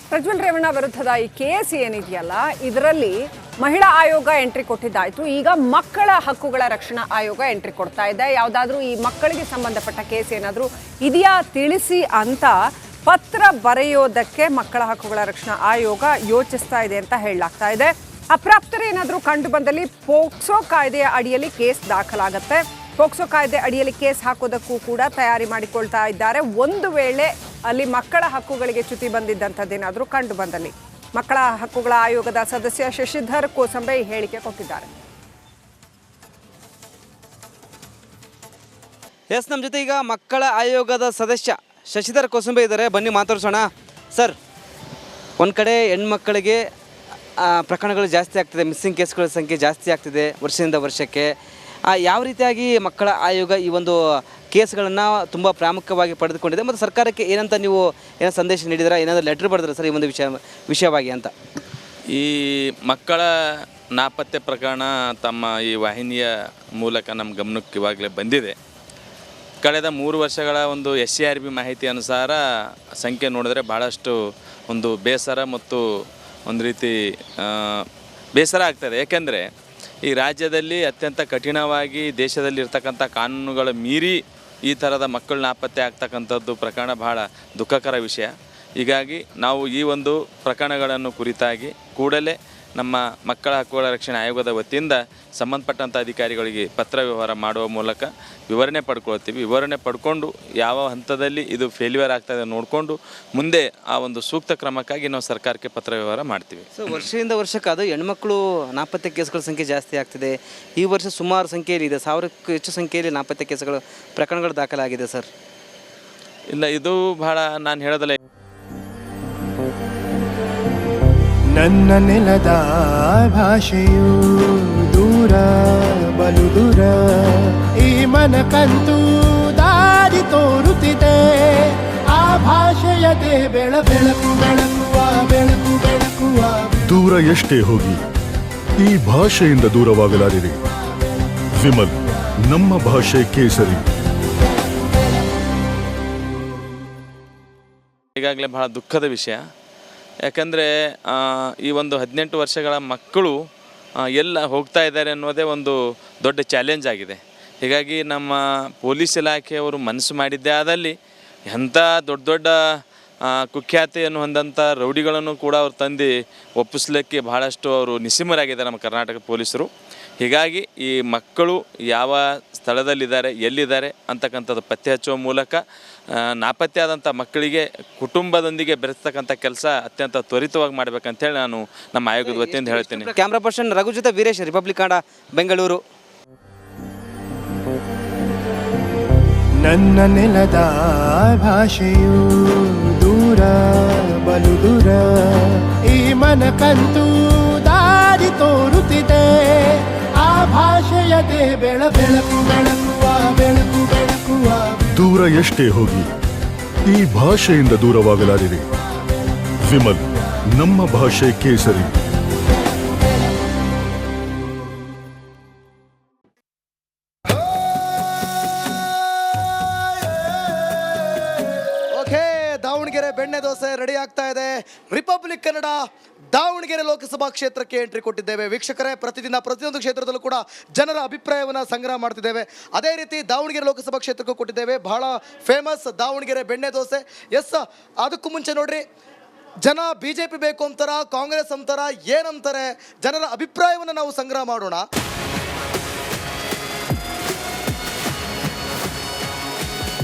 ಪ್ರಜ್ವಲ್ ರೇವಣ್ಣ ವಿರುದ್ಧದ ಈ ಕೇಸ್ ಏನಿದೆಯಲ್ಲ ಇದರಲ್ಲಿ ಮಹಿಳಾ ಆಯೋಗ ಎಂಟ್ರಿ ಕೊಟ್ಟಿದ್ದಾಯ್ತು. ಈಗ ಮಕ್ಕಳ ಹಕ್ಕುಗಳ ರಕ್ಷಣಾ ಆಯೋಗ ಎಂಟ್ರಿ ಕೊಡ್ತಾ ಇದೆ. ಯಾವುದಾದ್ರೂ ಈ ಮಕ್ಕಳಿಗೆ ಸಂಬಂಧಪಟ್ಟ ಕೇಸ್ ಏನಾದರೂ ಇದೆಯಾ ತಿಳಿಸಿ ಅಂತ ಪತ್ರ ಬರೆಯೋದಕ್ಕೆ ಮಕ್ಕಳ ಹಕ್ಕುಗಳ ರಕ್ಷಣಾ ಆಯೋಗ ಯೋಚಿಸ್ತಾ ಇದೆ ಅಂತ ಹೇಳಲಾಗ್ತಾ ಇದೆ. ಅಪ್ರಾಪ್ತರು ಏನಾದರೂ ಕಂಡು ಬಂದಲ್ಲಿ ಪೋಕ್ಸೋ ಕಾಯ್ದೆಯ ಅಡಿಯಲ್ಲಿ ಕೇಸ್ ದಾಖಲಾಗುತ್ತೆ. ಪೋಕ್ಸೋ ಕಾಯ್ದೆ ಅಡಿಯಲ್ಲಿ ಕೇಸ್ ಹಾಕೋದಕ್ಕೂ ಕೂಡ ತಯಾರಿ ಮಾಡಿಕೊಳ್ತಾ ಇದ್ದಾರೆ. ಒಂದು ವೇಳೆ ಅಲ್ಲಿ ಮಕ್ಕಳ ಹಕ್ಕುಗಳಿಗೆ ಚ್ಯುತಿ ಬಂದಿದ್ದಂಥದ್ದೇನಾದರೂ ಕಂಡು ಬಂದಲ್ಲಿ ಮಕ್ಕಳ ಹಕ್ಕುಗಳ ಆಯೋಗದ ಸದಸ್ಯ ಶಶಿಧರ್ ಕೋಸಂಬೆ ಈ ಹೇಳಿಕೆ ಕೊಟ್ಟಿದ್ದಾರೆ. ಎಸ್, ನಮ್ಮ ಜೊತೆ ಈಗ ಮಕ್ಕಳ ಆಯೋಗದ ಸದಸ್ಯ ಶಶಿಧರ್ ಕೋಸಂಬೆ ಇದ್ದಾರೆ. ಬನ್ನಿ ಮಾತಾಡ್ಸೋಣ. ಸರ್, ಒಂದು ಕಡೆ ಹೆಣ್ಮಕ್ಕಳಿಗೆ ಪ್ರಕರಣಗಳು ಜಾಸ್ತಿ ಆಗ್ತಿದೆ, ಮಿಸ್ಸಿಂಗ್ ಕೇಸ್ಗಳ ಸಂಖ್ಯೆ ಜಾಸ್ತಿ ಆಗ್ತಿದೆ ವರ್ಷದಿಂದ ವರ್ಷಕ್ಕೆ. ಯಾವ ರೀತಿಯಾಗಿ ಮಕ್ಕಳ ಆಯೋಗ ಈ ಒಂದು ಕೇಸ್ಗಳನ್ನು ತುಂಬ ಪ್ರಾಮುಖ್ಯವಾಗಿ ಪಡೆದುಕೊಂಡಿದೆ ಮತ್ತು ಸರ್ಕಾರಕ್ಕೆ ಏನಂತ ನೀವು ಏನೋ ಸಂದೇಶ ನೀಡಿದ್ರೆ, ಏನಾದರೂ ಲೆಟ್ರ್ ಬರೆದ್ರೆ ಸರ್ ಈ ಒಂದು ವಿಷಯವಾಗಿ ಅಂತ? ಈ ಮಕ್ಕಳ ನಾಪತ್ತೆ ಪ್ರಕರಣ ತಮ್ಮ ಈ ವಾಹಿನಿಯ ಮೂಲಕ ನಮ್ಮ ಗಮನಕ್ಕೆ ಇವಾಗಲೇ ಬಂದಿದೆ. ಕಳೆದ 3 ವರ್ಷಗಳ ಒಂದು SCRB ಮಾಹಿತಿ ಅನುಸಾರ ಸಂಖ್ಯೆ ನೋಡಿದ್ರೆ ಭಾಳಷ್ಟು ಒಂದು ಬೇಸರ ಮತ್ತು ಒಂದು ರೀತಿ ಬೇಸರ ಆಗ್ತದೆ. ಏಕೆಂದರೆ ಈ ರಾಜ್ಯದಲ್ಲಿ ಅತ್ಯಂತ ಕಠಿಣವಾಗಿ ದೇಶದಲ್ಲಿರ್ತಕ್ಕಂಥ ಕಾನೂನುಗಳ ಮೀರಿ ಈ ಥರದ ಮಕ್ಕಳು ನಾಪತ್ತೆ ಆಗ್ತಕ್ಕಂಥದ್ದು ಪ್ರಕರಣ ಬಹಳ ದುಃಖಕರ ವಿಷಯ. ಹೀಗಾಗಿ ನಾವು ಈ ಒಂದು ಪ್ರಕರಣಗಳನ್ನು ಕುರಿತಾಗಿ ಕೂಡಲೇ ನಮ್ಮ ಮಕ್ಕಳ ಹಕ್ಕುಗಳ ರಕ್ಷಣಾ ಆಯೋಗದ ವತಿಯಿಂದ ಸಂಬಂಧಪಟ್ಟಂಥ ಅಧಿಕಾರಿಗಳಿಗೆ ಪತ್ರ ವ್ಯವಹಾರ ಮಾಡುವ ಮೂಲಕ ವಿವರಣೆ ಪಡ್ಕೊಳ್ತೀವಿ. ವಿವರಣೆ ಪಡ್ಕೊಂಡು ಯಾವ ಹಂತದಲ್ಲಿ ಇದು ಫೇಲ್ಯೂರ್ ಆಗ್ತದೆ ನೋಡಿಕೊಂಡು ಮುಂದೆ ಆ ಒಂದು ಸೂಕ್ತ ಕ್ರಮಕ್ಕಾಗಿ ನಾವು ಸರ್ಕಾರಕ್ಕೆ ಪತ್ರ ವ್ಯವಹಾರ ಮಾಡ್ತೀವಿ. ಸೊ ವರ್ಷದಿಂದ ವರ್ಷಕ್ಕೆ ಅದು ಹೆಣ್ಮಕ್ಳು ನಾಪತ್ತೆ ಕೇಸ್ಗಳ ಸಂಖ್ಯೆ ಜಾಸ್ತಿ ಆಗ್ತಿದೆ. ಈ ವರ್ಷ ಸುಮಾರು ಸಂಖ್ಯೆಯಲ್ಲಿ ಇದೆ, 1000ಕ್ಕೂ ಹೆಚ್ಚು ಸಂಖ್ಯೆಯಲ್ಲಿ ನಾಪತ್ತೆ ಕೇಸ್ಗಳು ಪ್ರಕರಣಗಳು ದಾಖಲಾಗಿದೆ ಸರ್. ಇಲ್ಲ, ಇದು ಬಹಳ ನಾನು ಹೇಳೋದಲ್ಲ. ನನ್ನ ನೆಲದ ಭಾಷೆಯು ದೂರ ಬಲು ದೂರ, ಈ ಮನಕಂತೂ ದಾರಿ ತೋರುತ್ತಿದೆ. ಆ ಭಾಷೆಯದೇ ಬೆಳಕು ಬೆಳಕುವ ಬೆಳಕು ಬೆಳಕುವ. ದೂರ ಎಷ್ಟೇ ಹೋಗಿ ಈ ಭಾಷೆಯಿಂದ ದೂರವಾಗಲಾರಿರಿ. ವಿಮಲ್, ನಮ್ಮ ಭಾಷೆ ಕೇಸರಿ. ಈಗಾಗಲೇ ಬಹಳ ದುಃಖದ ವಿಷಯ. ಯಾಕಂದರೆ ಈ ಒಂದು 18 ವರ್ಷಗಳ ಮಕ್ಕಳು ಎಲ್ಲ ಹೋಗ್ತಾ ಇದ್ದಾರೆ ಅನ್ನೋದೇ ಒಂದು ದೊಡ್ಡ ಚಾಲೆಂಜ್ ಆಗಿದೆ. ಹೀಗಾಗಿ ನಮ್ಮ ಪೊಲೀಸ್ ಇಲಾಖೆಯವರು ಮನಸ್ಸು ಮಾಡಿದ್ದೇ ಆದಲ್ಲಿ ಎಂಥ ದೊಡ್ಡ ದೊಡ್ಡ ಕುಖ್ಯಾತಿಯನ್ನು ಹೊಂದಂಥ ರೌಡಿಗಳನ್ನು ಕೂಡ ಅವ್ರು ತಂದು ಒಪ್ಪಿಸ್ಲಿಕ್ಕೆ ಬಹಳಷ್ಟು ಅವರು ನಿಸ್ಸೀಮರಾಗಿದ್ದಾರೆ ನಮ್ಮ ಕರ್ನಾಟಕ ಪೊಲೀಸರು. ಹೀಗಾಗಿ ಈ ಮಕ್ಕಳು ಯಾವ ಸ್ಥಳದಲ್ಲಿದ್ದಾರೆ, ಎಲ್ಲಿದ್ದಾರೆ ಅಂತಕ್ಕಂಥದ್ದು ಪತ್ತೆ ಹಚ್ಚುವ ಮೂಲಕ ನಾಪತ್ತೆ ಆದಂಥ ಮಕ್ಕಳಿಗೆ ಕುಟುಂಬದೊಂದಿಗೆ ಬೆರೆಸ್ತಕ್ಕಂಥ ಕೆಲಸ ಅತ್ಯಂತ ತ್ವರಿತವಾಗಿ ಮಾಡಬೇಕಂತೇಳಿ ನಾನು ನಮ್ಮ ಆಯೋಗದ ವತಿಯಿಂದ ಹೇಳ್ತೀನಿ. ಕ್ಯಾಮ್ರಾ ಪರ್ಸನ್ ರಘು ಜೊತೆ ವೀರೇಶ್, ರಿಪಬ್ಲಿಕ್ ಕನ್ನಡ, ಬೆಂಗಳೂರು. ನನ್ನ ನೆಲದ ಭಾಷೆಯು ದೂರ ಬಲು ದೂರ, ಈ ಮನಕಂತೂ ದಾರಿ ತೋರುತ್ತಿದೆ. ಆ ಭಾಷೆಯದೇ ಬೆಳಕು ಬೆಳಕುವ ಬೆಳಕು ಬೆಳಕುವ. ದೂರ ಎಷ್ಟೇ ಹೋಗಿ ಈ ಭಾಷೆಯಿಂದ ದೂರವಾಗಲಾರಿರಿ. ವಿಮಲ್, ನಮ್ಮ ಭಾಷೆ ಕೇಸರಿ. ದಾವಣಗೆರೆ ಬೆಣ್ಣೆ ದೋಸೆ ರೆಡಿ ಆಗ್ತಾ ಇದೆ. ರಿಪಬ್ಲಿಕ್ ಕನ್ನಡ ದಾವಣಗೆರೆ ಲೋಕಸಭಾ ಕ್ಷೇತ್ರಕ್ಕೆ ಎಂಟ್ರಿ ಕೊಟ್ಟಿದ್ದೇವೆ. ವೀಕ್ಷಕರೇ, ಪ್ರತಿಯೊಂದು ಕ್ಷೇತ್ರದಲ್ಲೂ ಕೂಡ ಜನರ ಅಭಿಪ್ರಾಯವನ್ನು ಸಂಗ್ರಹ ಮಾಡ್ತಿದ್ದೇವೆ. ಅದೇ ರೀತಿ ದಾವಣಗೆರೆ ಲೋಕಸಭಾ ಕ್ಷೇತ್ರಕ್ಕೂ ಕೊಟ್ಟಿದ್ದೇವೆ. ಬಹಳ ಫೇಮಸ್ ದಾವಣಗೆರೆ ಬೆಣ್ಣೆ ದೋಸೆ. ಎಸ್, ಅದಕ್ಕೂ ಮುಂಚೆ ನೋಡ್ರಿ, ಜನ BJP ಬೇಕು ಅಂತಾರ, ಕಾಂಗ್ರೆಸ್ ಅಂತಾರ, ಏನಂತಾರೆ, ಜನರ ಅಭಿಪ್ರಾಯವನ್ನು ನಾವು ಸಂಗ್ರಹ ಮಾಡೋಣ.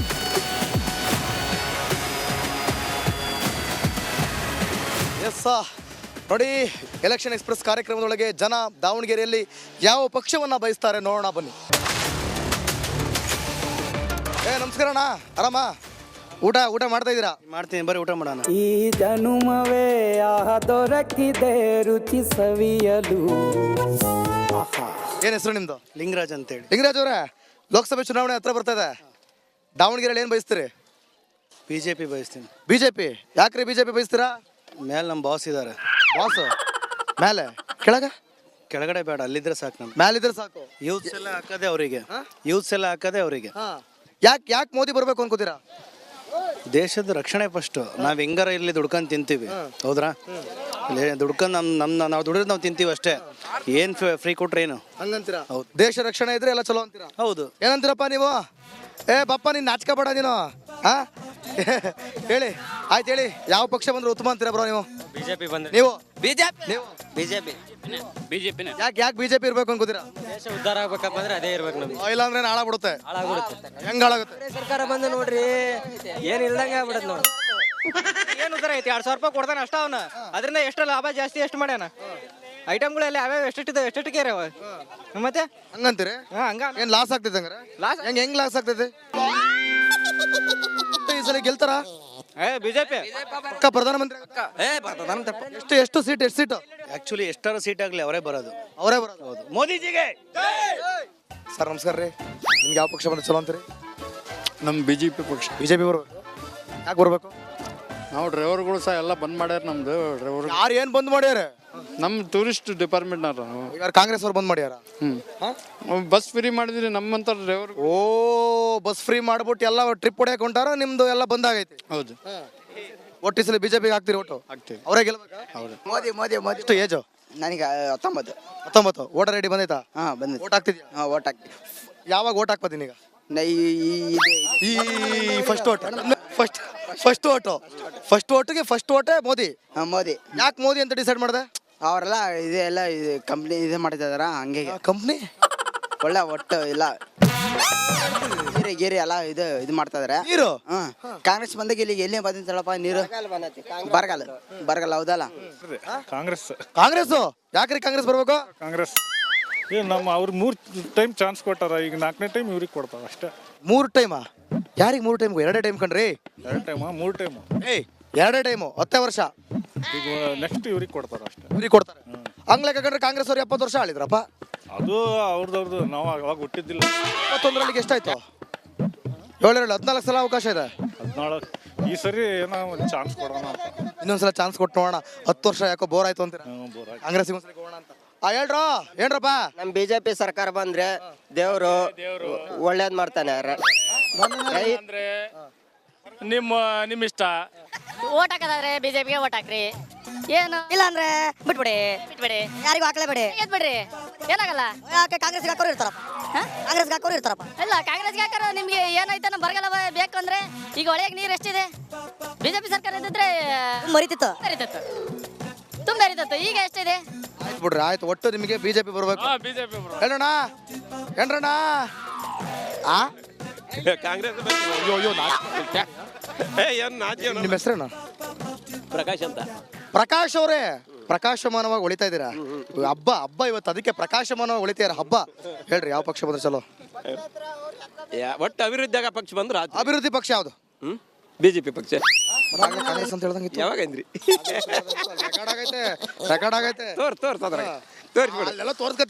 ಎಸ್ ನೋಡಿ, ಎಲೆಕ್ಷನ್ ಎಕ್ಸ್ಪ್ರೆಸ್ ಕಾರ್ಯಕ್ರಮದೊಳಗೆ ಜನ ದಾವಣಗೆರೆಯಲ್ಲಿ ಯಾವ ಪಕ್ಷವನ್ನು ಬಯಸ್ತಾರೆ ನೋಡೋಣ ಬನ್ನಿ. ನಮಸ್ಕಾರ ಅಣ್ಣ, ಆರಾಮ? ಊಟ ಮಾಡ್ತಾ ಇದ್ದೀರಾ? ಮಾಡ್ತೀನಿ, ಬರೀ ಊಟ ಮಾಡೋಣ. ಈ ಜನುಮವೇ ದೊರಕಿದೆ ರುಚಿ ಸವಿಯಲು. ಏನು ಹೆಸರು ನಿಮ್ದು? ಲಿಂಗರಾಜ್ ಅಂತೇಳಿ. ಲಿಂಗರಾಜ್ ಅವರೇ, ಲೋಕಸಭೆ ಚುನಾವಣೆ ಹತ್ರ ಬರ್ತಾ ಇದೆ. ದಾವಣಗೆರೆಯಲ್ಲಿ ಏನು ಬಯಸ್ತೀರಿ? BJP ಬಯಸ್ತೀನಿ. BJP ಯಾಕ್ರಿ BJP ಬಯಸ್ತೀರಾ? ಮೇಲೆ ನಮ್ಮ ಬಾಸ್ ಇದ್ದಾರೆ. ಬಾಸ್ ಮೇಲೆ ಕೆಳಗಡೆ ಬೇಡ, ಅಲ್ಲಿದ್ರೆ ಸಾಕು. ನಮ್ಗೆ ಮೇಲಿದ್ರೆ ಸಾಕು. ಯೂತ್ಸ್ ಎಲ್ಲ ಹಾಕೋದೇ ಅವರಿಗೆ. ಯಾಕೆ ಮೋದಿ ಬರಬೇಕು ಅನ್ಕೋತೀರಾ? ದೇಶದ ರಕ್ಷಣೆ ಫಸ್ಟ್. ನಾವು ಹೆಂಗಾರ ಇಲ್ಲಿ ದುಡ್ಕೊಂಡು ತಿಂತೀವಿ, ಹೌದ್ರಾ? ಇಲ್ಲಿ ದುಡ್ಕೊಂಡು ನಾವು ದುಡಿದ್ರೆ ನಾವು ತಿಂತೀವಿ ಅಷ್ಟೇ. ಏನು ಫ್ರೀ ಕೊಟ್ರೆ ಏನು? ಹಂಗಂತೀರಾ? ಹೌದು. ದೇಶ ರಕ್ಷಣೆ ಇದ್ರೆ ಎಲ್ಲ ಚಲೋ ಅಂತೀರಾ? ಹೌದು. ಏನಂತೀರಪ್ಪ ನೀವು? ಏ ಬಪ್ಪ, ನೀನು ನಾಚಿಕೆ ಬೇಡ ನೀನು. ಹಾ ಹೇಳಿ, ಆಯ್ತು ಹೇಳಿ, ಯಾವ ಪಕ್ಷ ಬಂದ್ರೆ ಉತ್ತಮ ಅಂತೀರಾ ಬ್ರೋ ನೀವು? ಬಿಜೆಪಿ ಬಂದ್ರೆ ನೀವು ಬಿಜೆಪಿ ನೀವು ಬಿಜೆಪಿ ಬಿಜೆಪಿನೇ ಯಾಕೆ ಬಿಜೆಪಿ ಇರ್ಬೇಕು ಅನ್ಕೋತೀರಾ? ದೇಶ ಉದ್ಧಾರ ಆಗ್ಬೇಕಪ್ಪ ಅಂದ್ರೆ ಅದೇ ಇರ್ಬೇಕು ನಮ್ಗೆ. ಇಲ್ಲ ಅಂದ್ರೆ ಹಾಳಾಗ್ಬಿಡುತ್ತೆ. ಹಾಳಾಗ್ಬಿಡುತ್ತೆ. ಹೆಂಗ್ ಹಾಳಾಗುತ್ತೆ? ಸರ್ಕಾರ ಬಂದು ನೋಡ್ರಿ ಏನ್ ಇಲ್ದಂಗೆ ಆಗ್ಬಿಡತ್ ನೋಡಿ. ಏನು ಉದ್ದಾರ ಐತಿ? 2,000 ರೂಪಾಯಿ ಕೊಡ್ತಾನೆ ಅಷ್ಟ ಅವನ. ಅದರಿಂದ ಎಷ್ಟು ಲಾಭ ಜಾಸ್ತಿ ಎಷ್ಟು ಮಾಡ್ಯಾನ? ಐಟಮ್ಗಳೆಲ್ಲ ಯಾವ್ಯಾವ ಎಷ್ಟೆಷ್ಟಿಗೆ ಅವ ಮತ್ತೆ ಹಂಗಂತೀರಿ? ಹಂಗ ಏನ್ ಲಾಸ್ ಆಗ್ತೈತೆ ಹಂಗಾರೆ? ಲಾಸ್ ಹೆಂಗ್ ಲಾಸ್ ಆಗ್ತೈತೆ? ಈ ಸಲ ಗೆಲ್ತಾರ? ಬಿಜೆಪಿ ಪಕ್ಕ ಪ್ರಧಾನಮಂತ್ರಿ ಆಗುತ್ತಾ? ಎಷ್ಟು ಸೀಟ್ ಆ್ಯಕ್ಚುಲಿ ಎಷ್ಟಾರು ಸೀಟ್ ಆಗಲಿ ಅವರೇ ಬರೋದು. ಅವರೇ ಬರೋದು. ಹೌದು, ಮೋದಿಜಿಗೆ. ಸರ್ ನಮಸ್ಕಾರ ರೀ. ನಿಮ್ಗೆ ಯಾವ ಪಕ್ಷ ಬಂದ್ರೆ ಚಲೋ ಅಂತೀರಿ? ನಮ್ಮ ಬಿಜೆಪಿ ಪಕ್ಷ. ಬಿಜೆಪಿ ಬರ್ಬೇಕು. ಯಾಕೆ ಬರ್ಬೇಕು? ನಾವು ಡ್ರೈವರ್ಗಳು ಸಹ ಎಲ್ಲ ಬಂದ್ ಮಾಡ್ಯಾರ. ನಮ್ದು ಡ್ರೈವರ್ ಯಾರು ಏನ್ ಬಂದ್ ಮಾಡ್ಯಾರ? ನಮ್ಮ ಟೂರಿಸ್ಟ್ ಡಿಪಾರ್ಟ್ಮೆಂಟ್ನವ್ರು. ಈಗ ಕಾಂಗ್ರೆಸ್ ಅವ್ರು ಬಂದ್ ಮಾಡ್ಯಾರ. ಬಸ್ ಫ್ರೀ ಮಾಡಿದ್ರಿ ನಮ್ಮಂತ ಡ್ರೈವರ್. ಓ, ಬಸ್ ಫ್ರೀ ಮಾಡ್ಬಿಟ್ಟು ಎಲ್ಲ ಟ್ರಿಪ್ ಹೊಡ್ಯಾಕ ಹೊಂಟಾರ. ನಿಮ್ದು ಎಲ್ಲ ಬಂದ್ ಆಗೈತಿ. ಹೌದು, ಒಟ್ಟು ಈ ಸಲ ಬಿಜೆಪಿಗೆ ಹಾಕ್ತಿರಿ ಒಟ್ಟು? ಆಗ್ತೀವಿ. ಅವರೇ ಗೆಲ್ಬೇಕಾ? ಹೌದು. ಮೋದಿ ಎಷ್ಟು ಏಜು? ನನಗೆ 19. ವೋಟರ್ ಐಡಿ ಬಂದೈತಾ? ಹಾ ಬಂದ ಓಟ್ ಹಾಕ್ತಿದ್ಯಾ? ಓಟ್ ಹಾಕಿ ಯಾವಾಗ ಓಟ್ ಹಾಕ್ಬತ್ತೀನಿ ಈಗ? ಈ ಈ ಫಸ್ಟ್ ಓಟಿಗೆ ಫಸ್ಟ್ ಓಟೇ ಮೋದಿ. ಮೋದಿ ಯಾಕೆ ಮೋದಿ ಅಂತ ಡಿಸೈಡ್ ಮಾಡಿದೆ? ಅವರೆಲ್ಲ ಇದೆಲ್ಲ ಕಂಪ್ನಿ ಇದು ಮಾಡ್ತಿದಾರ ಹಂಗೆ. ಕಂಪ್ನಿ ಒಳ್ಳೆ ಒಟ್ಟು ಇಲ್ಲ ಗೀರಿ ಎಲ್ಲ ಇದು ಮಾಡ್ತಾ ಇದಾರೆ. ನೀರು ಕಾಂಗ್ರೆಸ್ ಬಂದಾಗ ಇಲ್ಲಿಗೆ ಎಲ್ಲಿ ಬಂದಿತ್ತಲ್ಲಪ್ಪ ನೀರು? ಬರಗಾಲ ಹೌದಲ್ಲ? ಕಾಂಗ್ರೆಸ್ ಯಾಕ್ರಿ ಕಾಂಗ್ರೆಸ್ ಬರ್ಬೇಕು? ಕಾಂಗ್ರೆಸ್ ನಮ್ಮ ಅವ್ರಿಗೆ 3 ಟೈಮ್ ಚಾನ್ಸ್ ಕೊಟ್ಟಾರ, ಈಗ 4ನೇ ಟೈಮ್ ಇವ್ರಿಗೆ ಕೊಡ್ತಾವ ಅಷ್ಟೇ. 3 ಟೈಮಾ? ಯಾರಿಗೆ 3 ಟೈಮ್? 2 ಟೈಮ್ ಕಣ್ರಿ. 2 ಟೈಮಾ 3 ಟೈಮು? ಏಯ್ 2 ಟೈಮು 10 ವರ್ಷ. ಈಗ ನೆಕ್ಸ್ಟ್ ಇವ್ರಿಗೆ ಕೊಡ್ತಾರ ಅಷ್ಟೇ. ಇವ್ರಿಗೆ ಕೊಡ್ತಾರೆ. ಹಂಗ್ ಲೆಕ್ಕ ಕಂಡ್ರೆ ಕಾಂಗ್ರೆಸ್ ಅವ್ರು 70 ವರ್ಷ ಆಳಿದ್ರಪ್ಪ. ಅದು ಅವ್ರದ್ದು ನಾವು ಅವಾಗ ಹುಟ್ಟಿದ್ದಿಲ್ಲ. 21ರಲ್ಲಿ ಎಷ್ಟಾಯ್ತು? 14 ಸಲ ಅವಕಾಶ ಇದೆ. 14 ಈ ಸರಿ ಏನೋ ಒಂದು ಚಾನ್ಸ್ ಕೊಡೋಣ ಅಂತ. ಇನ್ನೊಂದ್ಸಲ ಚಾನ್ಸ್ ಕೊಟ್ಟು ನೋಡೋಣ. 10 ವರ್ಷ ಯಾಕೋ ಬೋರ್ ಆಯ್ತು ಅಂತೀರಾ? ಕಾಂಗ್ರೆಸ್ ಒಂದ್ಸಲ ಹೋಗೋಣ ಅಂತ. ಏನ್ರಪ್ಪ? ನಮ್ ಬಿಜೆಪಿ ಸರ್ಕಾರ ಬಂದ್ರೆ ದೇವ್ರು ಒಳ್ಳೇದ್ ಮಾಡ್ತಾನೆ. ಅಂದ್ರೆ ನಿಮ್ಮ ಇಷ್ಟ. ಓಟ್ ಹಾಕೋದಾದ್ರೆ ಬಿಜೆಪಿಗೆ ಓಟ್ ಹಾಕ್ರಿ. ಏನು ಇಲ್ಲ ಅಂದ್ರೆ ಬಿಟ್ಬಿಡಿ ಯಾರಿಗೂ ಹಾಕ್ಲೇಬೇಡಿ. ಬಿಡ್ರಿ ಏನಾಗಲ್ಲ. ಯಾಕೆ ಕಾಂಗ್ರೆಸ್ಗೆ ಹಾಕೋರು ಇರ್ತಾರಪ್ಪ? ಕಾಂಗ್ರೆಸ್ಗೆ ಹಾಕೋರು ಇರ್ತಾರಪ್ಪ. ಇಲ್ಲ ಕಾಂಗ್ರೆಸ್ಗೆ ಹಾಕೋರು ನಿಮ್ಗೆ ಏನಾಯ್ತು ನಮ್ಮ ಬರಗಾಲ ಬೇಕಂದ್ರೆ ಈಗ ಒಳಗೆ ನೀರು ಎಷ್ಟಿದೆ? ಬಿಜೆಪಿ ಸರ್ಕಾರ ಇದ್ದಿದ್ರೆ ಮರಿತಿತ್ತು ತುಂಬ ಮರಿತಿತ್ತು. ಈಗ ಎಷ್ಟಿದೆ? ಆಯ್ತು ಬಿಡ್ರಿ, ಆಯ್ತು. ಒಟ್ಟು ನಿಮಗೆ ಬಿಜೆಪಿ ಬರ್ಬೇಕು. ಬಿಜೆಪಿ ಹೇಳೋಣ ಕಾಂಗ್ರೆಸ್ ನಿಮ್ಮ ಹೆಸರೇನು? ಪ್ರಕಾಶ್ ಅಂತ. ಪ್ರಕಾಶ್ ಅವರೇ, ಪ್ರಕಾಶಮಾನವಾಗಿ ಹೊಳಿತಾ ಇದ್ದೀರಾ. ಹಬ್ಬ ಇವತ್ತು, ಅದಕ್ಕೆ ಪ್ರಕಾಶಮಾನವಾಗಿ ಹೊಳಿತೀರ ಹಬ್ಬ. ಹೇಳ್ರಿ, ಯಾವ ಪಕ್ಷ ಬಂದ್ರೆ ಚಲೋ? ಒಟ್ಟು ಅಭಿವೃದ್ಧಿಯಾಗ ಪಕ್ಷ ಬಂದ್ರೆ ಅಭಿವೃದ್ಧಿ ಪಕ್ಷ ಯಾವುದು? ಬಿಜೆಪಿ ಪಕ್ಷ. ಕಾಂಗ್ರೆಸ್ ಅಂತ ಹೇಳ್ದಂಗಿತ್ತು. ಯಾವಾಗಂದ್ರಿ? ರೆಕಾರ್ಡ್ ಆಗೈತೆ. ತೋರ್ಸೋದ್ರ ತೋರಿಸ್ಬಿಡಿ. ಅಲ್ಲೆಲ್ಲ ತೋರ್ಸ್ಕೊತೀವಿ.